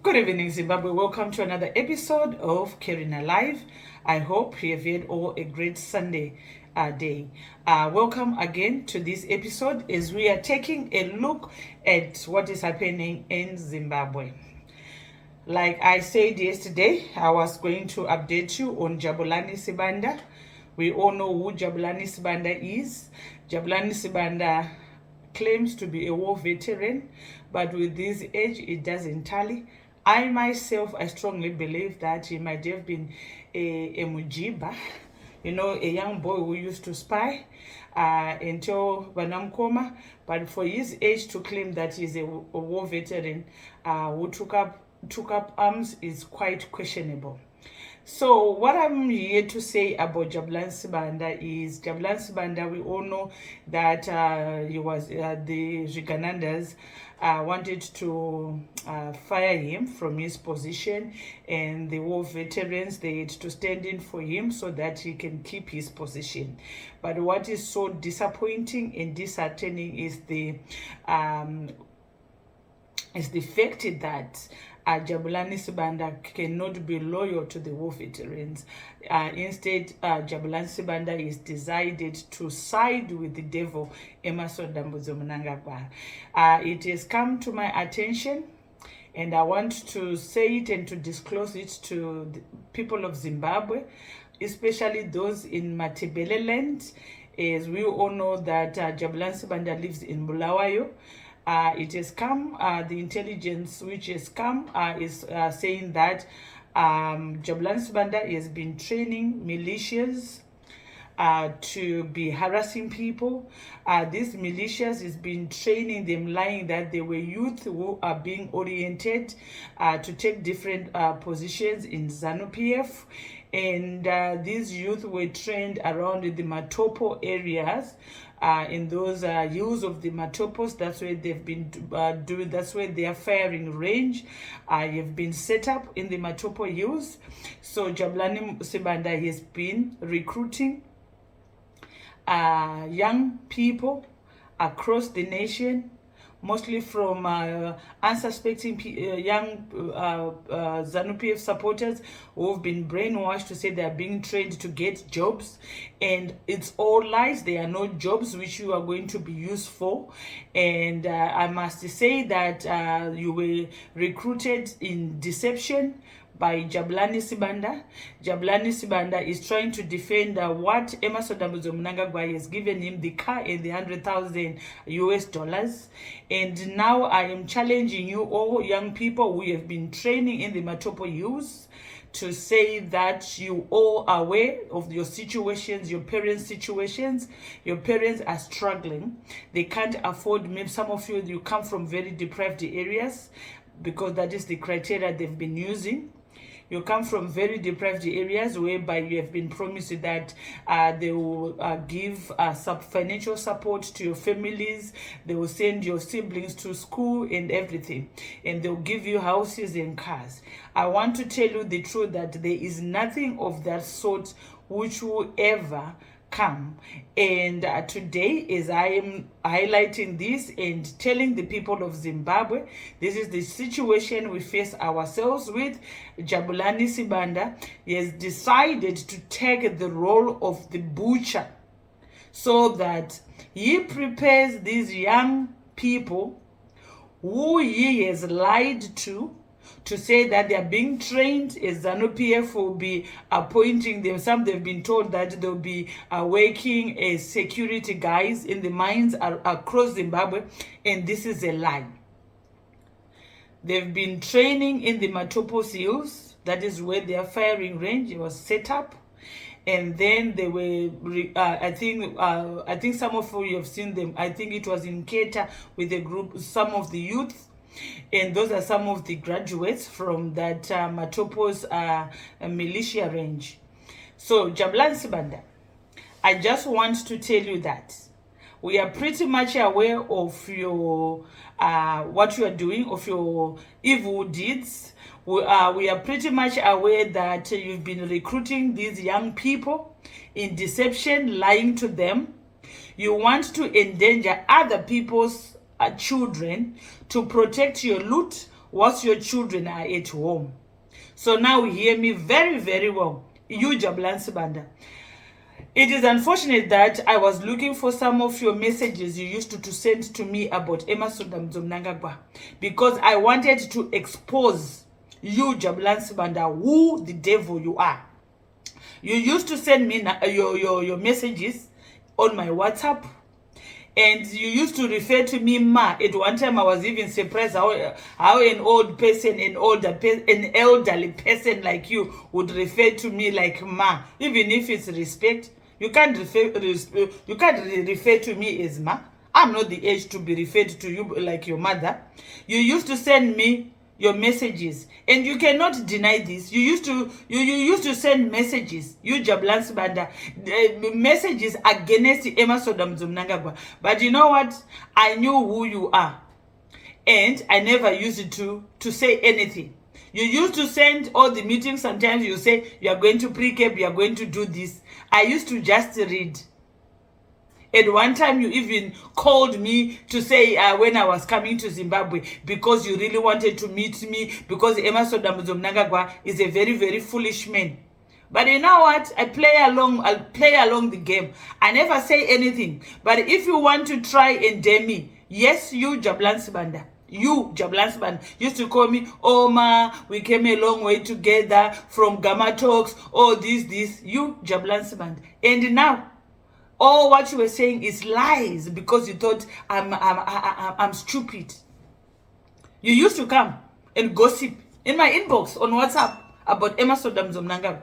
Good evening, Zimbabwe. Welcome to another episode of Caring Alive. I hope you have had all a great Sunday day. Welcome again to this episode as we are taking a look at what is happening in Zimbabwe. Like I said yesterday, I was going to update you on Jabulani Sibanda. We all know who Jabulani Sibanda is. Jabulani Sibanda claims to be a war veteran, but with this age, it doesn't tally. I myself, I strongly believe that he might have been a Mujiba, a young boy who used to spy until Banamkoma, but for his age to claim that he's a war veteran who took up arms is quite questionable. So what I'm here to say about Jabulani Sibanda is Jabulani Sibanda, we all know that he was the Ziganandas wanted to fire him from his position, and the war veterans, they had to stand in for him so that he can keep his position. But what is so disappointing and disheartening is the fact that Jabulani Sibanda cannot be loyal to the war veterans. Instead, Jabulani Sibanda is decided to side with the devil, Emmerson Dambudzo Mnangagwa. It has come to my attention, and I want to say it and to disclose it to the people of Zimbabwe, especially those in Matebele land, as we all know that Jabulani Sibanda lives in Bulawayo. It has come, the intelligence which has come is saying that Jabulani Sibanda has been training militias to be harassing people. These militias has been training them, lying that they were youth who are being oriented to take different positions in ZANU-PF. And these youth were trained around the Matopos areas. In those hills of the Matopos, that's where they've been doing, that's where their firing range have been set up in the Matopos hills. So Jabulani Sibanda has been recruiting young people across the nation, mostly from unsuspecting young ZANU-PF supporters who have been brainwashed to say they are being trained to get jobs. And it's all lies. There are no jobs which you are going to be used for. And I must say that you were recruited in deception by Jabulani Sibanda. Jabulani Sibanda is trying to defend what Emmerson Dambudzo Mnangagwa has given him, the car and the $100,000. And now I am challenging you all young people who have been training in the Matopos youth to say that you all are aware of your situations, your parents' situations. Your parents are struggling. They can't afford, maybe some of you come from very deprived areas, because that is the criteria they've been using. You come from very deprived areas whereby you have been promised that they will give financial support to your families. They will send your siblings to school and everything. And they'll give you houses and cars. I want to tell you the truth that there is nothing of that sort which will ever come. And today, as I am highlighting this and telling the people of Zimbabwe, this is the situation we face ourselves with. Jabulani Sibanda has decided to take the role of the butcher so that he prepares these young people who he has lied to say that they are being trained, as ZANU-PF will be appointing them. Some they've been told that they'll be working as security guys in the mines across Zimbabwe, and this is a lie. They've been training in the Matopos hills. That is where their firing range was set up. And then they were, I think some of you have seen them. I think it was in Keta with a group, some of the youth. And those are some of the graduates from that Matopos militia range. So, Jabulani Sibanda, I just want to tell you that we are pretty much aware of your what you are doing, of your evil deeds. We are pretty much aware that you've been recruiting these young people in deception, lying to them. You want to endanger other people's children to protect your loot whilst your children are at home. So now hear me very, very well. You Jabulani Sibanda. It is unfortunate that I was looking for some of your messages you used to send to me about Emerson Mnangagwa, because I wanted to expose you, Jabulani Sibanda, who the devil you are. You used to send me your messages on my WhatsApp, and you used to refer to me ma. At one time I was even surprised how an old person, an elderly person like you would refer to me like ma, even if it's respect. You can't refer to me as ma. I'm not the age to be referred to you like your mother. You used to send me your messages, and you cannot deny this. You used to send messages, you Jabulani Sibanda, messages against Emerson Mnangagwa. But you know what? I knew who you are, and I never used to say anything. You used to send all the meetings. Sometimes you say you are going to pre-cap, you are going to do this. I used to just read. At one time, you even called me to say when I was coming to Zimbabwe, because you really wanted to meet me, because Emerson Mnangagwa is a very, very foolish man. But you know what? I'll play along the game. I never say anything. But if you want to try and dare me, yes, you Jabulani Sibanda. You, Jabulani Sibanda, used to call me, oh ma, we came a long way together from Gamma Talks, oh this, you, Jabulani Sibanda. And now, all what you were saying is lies, because you thought I'm stupid. You used to come and gossip in my inbox on WhatsApp about Emerson Mnangagwa.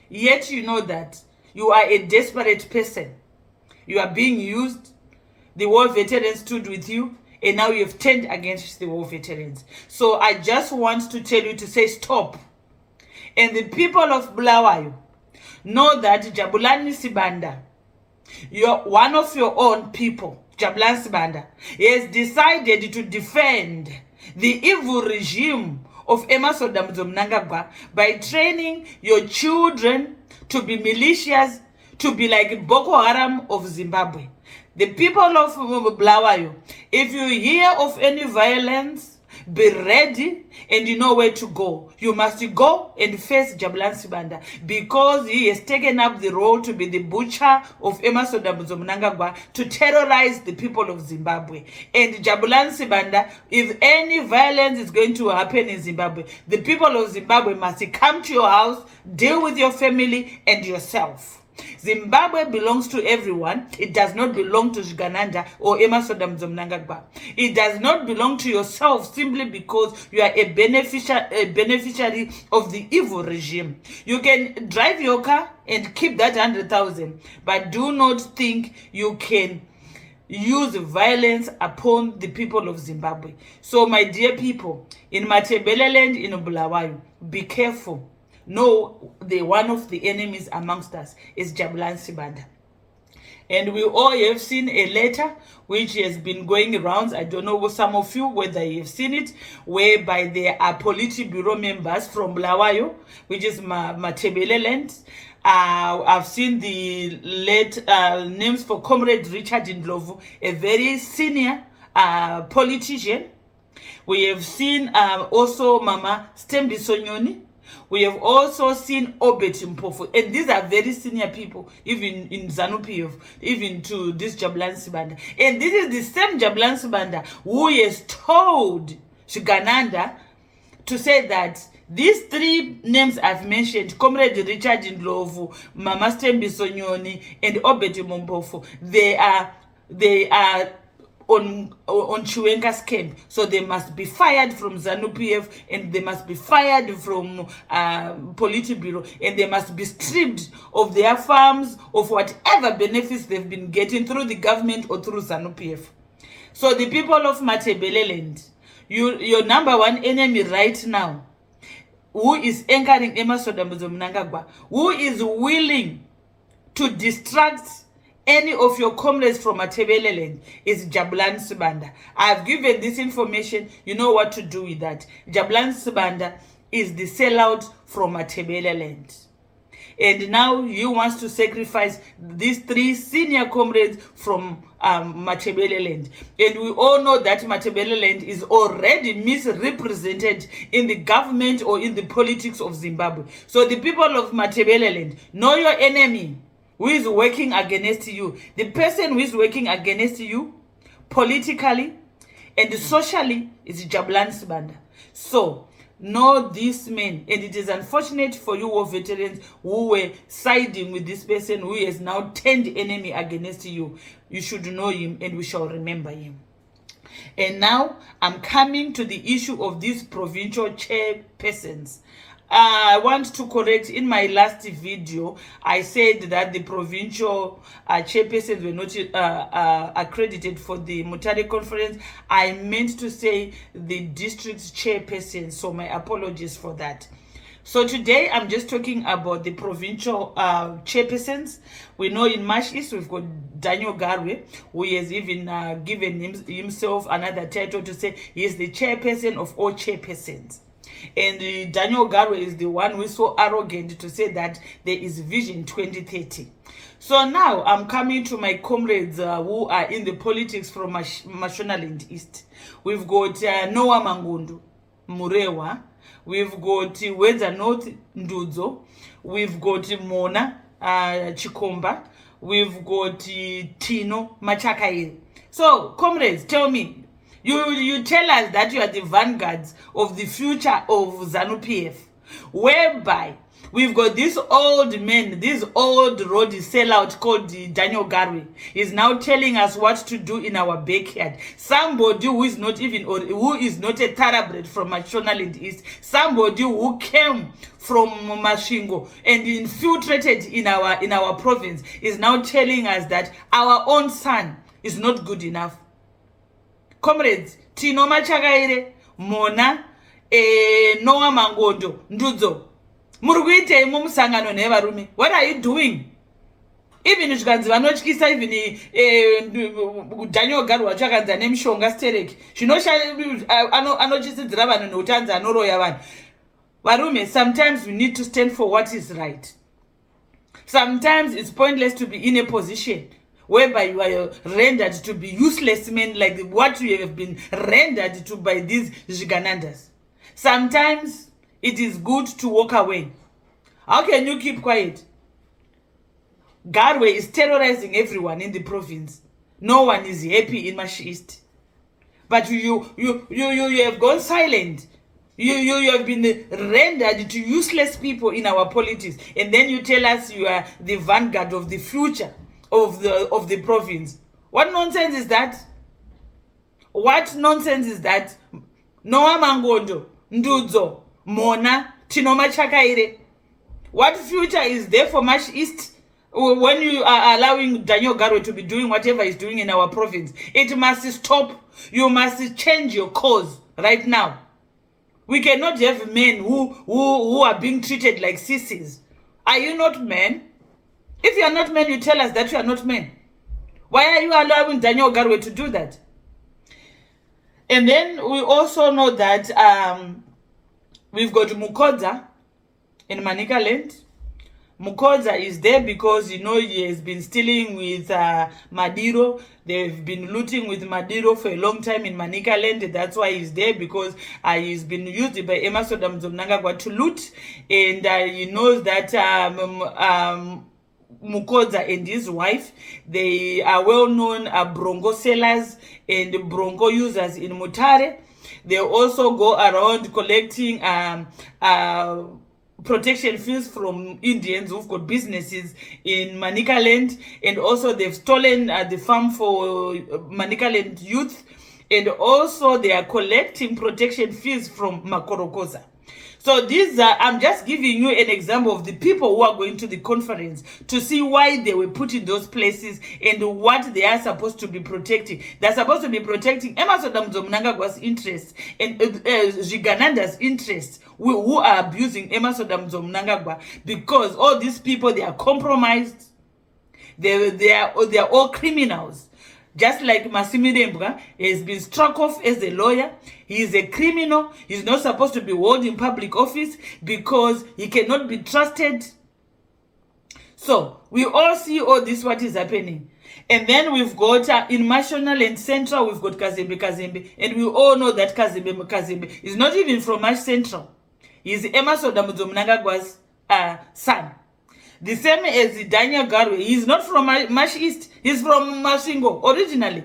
Yet you know that you are a desperate person. You are being used. The war veterans stood with you, and now you've turned against the war veterans. So I just want to tell you to say stop. And the people of Bulawayo know that Jabulani Sibanda, you're one of your own people, Jabulani Sibanda, has decided to defend the evil regime of Emerson Mnangagwa by training your children to be militias, to be like Boko Haram of Zimbabwe. The people of Bulawayo, if you hear of any violence, be ready and you know where to go. You must go and face Jabulani Sibanda, because he has taken up the role to be the butcher of Emerson Mnangagwa, to terrorize the people of Zimbabwe. And Jabulani Sibanda, if any violence is going to happen in Zimbabwe, the people of Zimbabwe must come to your house, deal with your family and yourself. Zimbabwe belongs to everyone. It does not belong to Shigananda or Emerson Mnangagwa. It does not belong to yourself simply because you are a beneficiary of the evil regime. You can drive your car and keep that 100,000, but do not think you can use violence upon the people of Zimbabwe. So my dear people, in Matebeleland, in Bulawayo, be careful. No, one of the enemies amongst us is Jabulani Sibanda. And we all have seen a letter which has been going around. I don't know some of you whether you have seen it, whereby there are Politburo members from Bulawayo, which is Matebeleland. I've seen the names for Comrade Richard Ndlovu, a very senior politician. We have seen also Mama Stembi Sonyoni. We have also seen Obet Mpofu, and these are very senior people, even in ZANU-PF, even to this Jabulani Sibanda. And this is the same Jabulani Sibanda who has told Shigananda to say that these three names I've mentioned, Comrade Richard Ndlovu, Mama Stembi Sonyoni, and Obet Mpofu, they are on Chiwenga's camp, so they must be fired from ZANU-PF, and they must be fired from Politburo, and they must be stripped of their farms, of whatever benefits they've been getting through the government or through ZANU-PF. So the people of Matebeleland, your number one enemy right now, who is anchoring Emerson Mnangagwa, who is willing to distract any of your comrades from Matebeleland, is Jabulani Sibanda. I've given this information. You know what to do with that. Jabulani Sibanda is the sellout from Matebeleland. And now he wants to sacrifice these 3 senior comrades from Matabeleland. And we all know that Matabeleland is already misrepresented in the government or in the politics of Zimbabwe. So the people of Matabeleland, know your enemy who is working against you. The person who is working against you politically and socially is Jabulani Sibanda. So know this man, and it is unfortunate for you war veterans who were siding with this person who has now turned enemy against you. You should know him, and we shall remember him. And now I'm coming to the issue of these provincial chairpersons. I want to correct, in my last video I said that the provincial chairpersons were not accredited for the Mutare conference. I meant to say the district chairpersons, so my apologies for that. So today I'm just talking about the provincial chairpersons. We know in Marsh East we've got Daniel Garwe, who has even given himself another title to say he is the chairperson of all chairpersons. And Daniel Garwe is the one who is so arrogant to say that there is Vision 2030. So now I'm coming to my comrades who are in the politics from Mashonaland East. We've got Noah Mangundu Murewa. We've got Weza North Ndudzo. We've got Mona Chikomba. We've got Tino Machakairi. So, comrades, tell me, you tell us that you are the vanguards of the future of ZANU-PF, whereby we've got this old man, this old roadie sellout called Daniel Garwe is now telling us what to do in our backyard. Somebody who is not even, or who is not a thoroughbred from Mashonaland East, somebody who came from Mashingo and infiltrated in our province is now telling us that our own son is not good enough. Comrades, Tino Machakaire, Mona, Noah Mangondo, Ndudzo. Muruguite mumusangano nevarume. What are you doing? Even zvikanzi vanotyisa even Daniel Garwe vachakanza nemishonga stereki. Anotyisidzira vanhu neutanzi anoroya vanhu. Varume, sometimes we need to stand for what is right. Sometimes it's pointless to be in a position whereby you are rendered to be useless men like what you have been rendered to by these Ziganandas. Sometimes it is good to walk away. How can you keep quiet? Garwe is terrorizing everyone in the province. No one is happy in Marsh East. But you have gone silent. You have been rendered to useless people in our politics. And then you tell us you are the vanguard of the future of the province. What nonsense is that? What nonsense is that? Noah Mangondo, Ndudzo, Mona, Tino Machakaire. What future is there for Marsh East when you are allowing Daniel Garwe to be doing whatever he's doing in our province? It must stop. You must change your course right now. We cannot have men who are being treated like sissies. Are you not men? If you are not men, you tell us that you are not men. Why are you allowing Daniel Garwe to do that? And then we also know that we've got Mukodza in Manicaland. Mukodza is there because, you know, he has been stealing with Madiro. They've been looting with Madiro for a long time in Manicaland. That's why he's there, because he's been used by Emerson Mnangagwa to loot. And he knows that Mukodza and his wife, they are well-known bronco sellers and bronco users in Mutare. They also go around collecting protection fees from Indians who've got businesses in Manicaland, and also they've stolen the farm for Manicaland youth, and also they are collecting protection fees from Makorokoza. So these are, I'm just giving you an example of the people who are going to the conference to see why they were put in those places and what they are supposed to be protecting. They're supposed to be protecting Emerson Mnangagwa's interests and Zigananda's interests, who are abusing Emerson Mnangagwa, because all these people, they are compromised. They are all criminals. Just like Masimi Dembwa has been struck off as a lawyer. He is a criminal. He's not supposed to be held in public office because he cannot be trusted. So we all see all this, what is happening. And then we've got in National and Central, we've got Kazembe. And we all know that Kazembe is not even from Mash Central. He's Emerson Mnangagwa's son. The same as Daniel Garwe. He's not from Mash East. He's from Mashingo originally.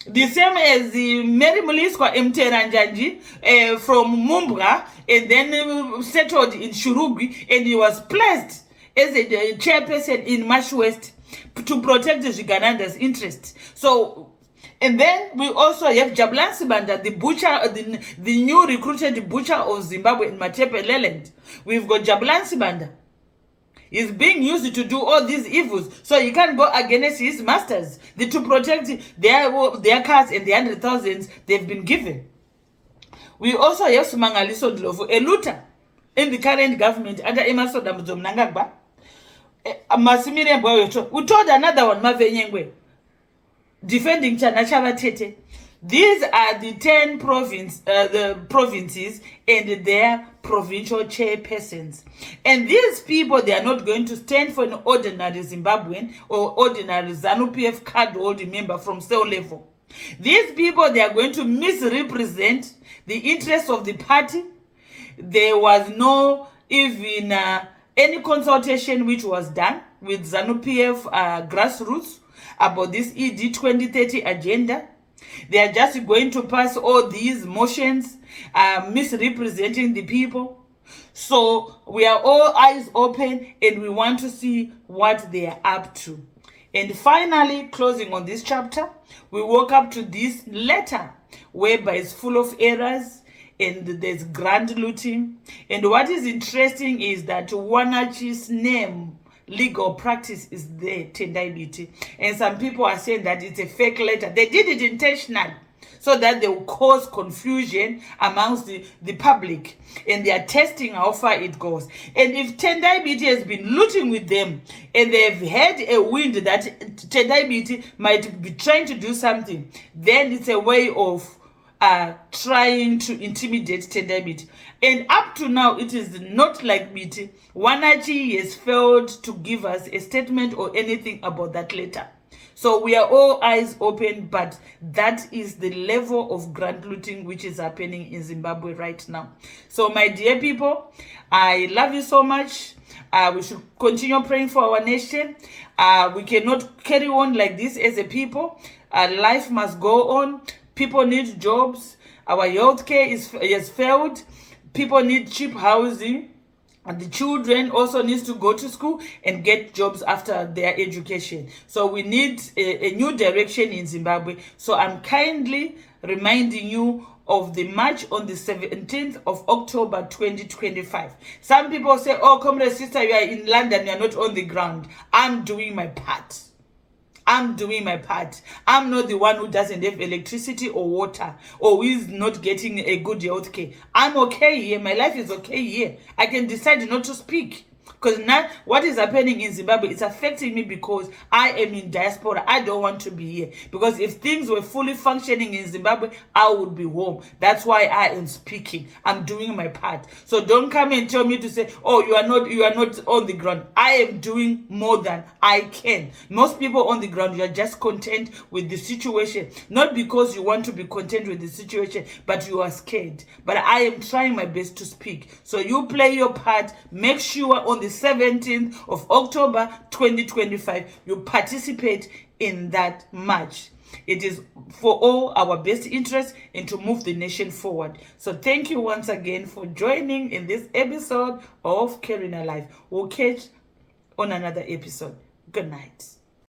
The same as Mary Muliswa Mteranjanji from Mumbra, and then settled in Shurugwi, and he was placed as a chairperson in Mash West to protect the Zigananda's interests. So, and then we also have Jabulani Sibanda, the butcher, the new recruited butcher of Zimbabwe in Matopos land. We've got Jabulani Sibanda. He's being used to do all these evils, so he can't go against his masters to protect their cars and the 100,000s they've been given. We also have Sumangaliso Ndlovu, a looter in the current government under Emerson Mnangagwa. Masimire Mboyoto, who told another one, Mavenyengwe, defending Chanachava Tete. These are the 10 provinces and their provincial chairpersons. And these people, they are not going to stand for an ordinary Zimbabwean or ordinary ZANU-PF card-holding member from cell level. These people, they are going to misrepresent the interests of the party. There was no even any consultation which was done with ZANU-PF grassroots about this ED 2030 agenda. They are just going to pass all these motions, misrepresenting the people. So we are all eyes open and we want to see what they are up to. And finally, closing on this chapter, we woke up to this letter whereby it's full of errors and there's grand looting. And what is interesting is that Wanachi's name, legal practice, is there, Tendaibiti. And some people are saying that it's a fake letter. They did it intentionally so that they will cause confusion amongst the public. And they are testing how far it goes. And if Tendaibiti has been looting with them and they've had a wind that Tendaibiti might be trying to do something, then it's a way of trying to intimidate Tendaibiti. And up to now, it is not like Biti. Wanachi has failed to give us a statement or anything about that letter. So we are all eyes open, but that is the level of grand looting which is happening in Zimbabwe right now. So my dear people, I love you so much. We should continue praying for our nation. We cannot carry on like this as a people. Life must go on. People need jobs. Our healthcare has failed. People need cheap housing. And the children also need to go to school and get jobs after their education. So we need a new direction in Zimbabwe. So I'm kindly reminding you of the march on the 17th of October 2025. Some people say, oh, comrade sister, you are in London, you are not on the ground. I'm doing my part. I'm doing my part. I'm not the one who doesn't have electricity or water or who is not getting a good health care. I'm okay here. My life is okay here. I can decide not to speak. Because now what is happening in Zimbabwe, it's affecting me because I am in diaspora. I don't want to be here. Because if things were fully functioning in Zimbabwe, I would be home. That's why I am speaking. I'm doing my part. So don't come and tell me to say, oh, you are not on the ground. I am doing more than I can. Most people on the ground, you are just content with the situation. Not because you want to be content with the situation, but you are scared. But I am trying my best to speak. So you play your part. Make sure on the 17th of October 2025, you participate in that march. It is for all our best interests and to move the nation forward. So thank you once again for joining in this episode of Carrying a Life. We'll catch on another episode. Good night.